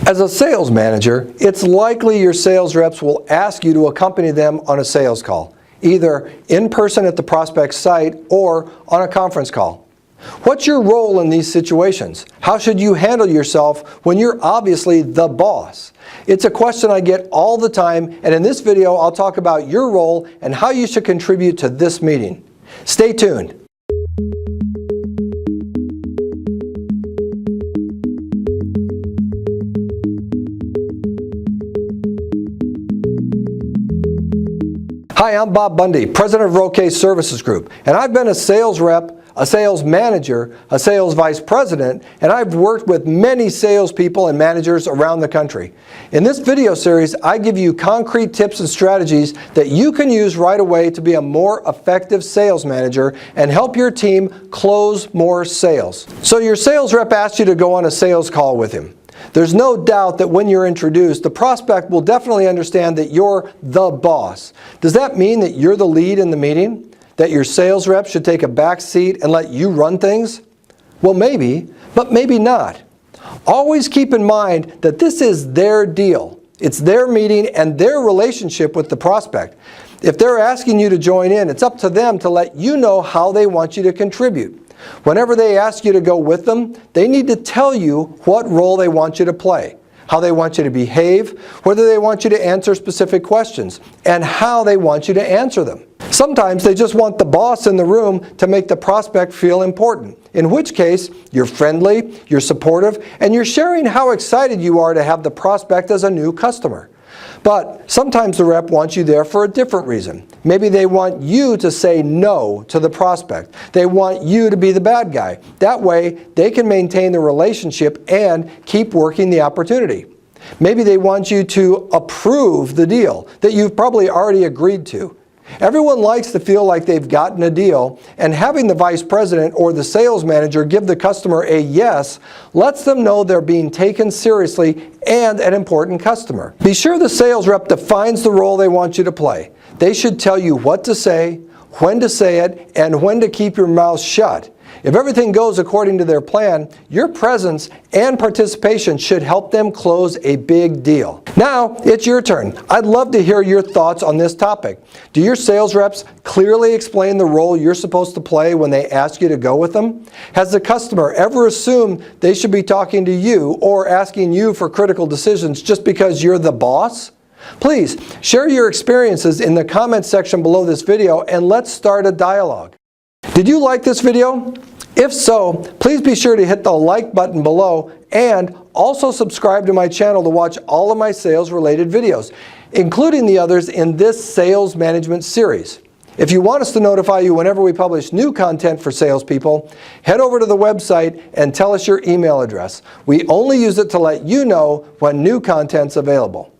As a sales manager, it's likely your sales reps will ask you to accompany them on a sales call, either in person at the prospect's site or on a conference call. What's your role in these situations? How should you handle yourself when you're obviously the boss? It's a question I get all the time, and in this video I'll talk about your role and how you should contribute to this meeting. Stay tuned. Hi, I'm Bob Bundy, President of Rokay Services Group, and I've been a sales rep, a sales manager, a sales vice president, and I've worked with many salespeople and managers around the country. In this video series, I give you concrete tips and strategies that you can use right away to be a more effective sales manager and help your team close more sales. So your sales rep asks you to go on a sales call with him. There's no doubt that when you're introduced, the prospect will definitely understand that you're the boss. Does that mean that you're the lead in the meeting? That your sales rep should take a back seat and let you run things? Well, maybe, but maybe not. Always keep in mind that this is their deal. It's their meeting and their relationship with the prospect. If they're asking you to join in, it's up to them to let you know how they want you to contribute. Whenever they ask you to go with them, they need to tell you what role they want you to play, how they want you to behave, whether they want you to answer specific questions, and how they want you to answer them. Sometimes they just want the boss in the room to make the prospect feel important, in which case you're friendly, you're supportive, and you're sharing how excited you are to have the prospect as a new customer. But sometimes the rep wants you there for a different reason. Maybe they want you to say no to the prospect. They want you to be the bad guy. That way, they can maintain the relationship and keep working the opportunity. Maybe they want you to approve the deal that you've probably already agreed to. Everyone likes to feel like they've gotten a deal, and having the vice president or the sales manager give the customer a yes lets them know they're being taken seriously and an important customer. Be sure the sales rep defines the role they want you to play. They should tell you what to say, when to say it, and when to keep your mouth shut. If everything goes according to their plan, your presence and participation should help them close a big deal. Now, it's your turn. I'd love to hear your thoughts on this topic. Do your sales reps clearly explain the role you're supposed to play when they ask you to go with them? Has the customer ever assumed they should be talking to you or asking you for critical decisions just because you're the boss? Please share your experiences in the comments section below this video, and let's start a dialogue. Did you like this video? If so, please be sure to hit the like button below and also subscribe to my channel to watch all of my sales-related videos, including the others in this sales management series. If you want us to notify you whenever we publish new content for salespeople, head over to the website and tell us your email address. We only use it to let you know when new content's available.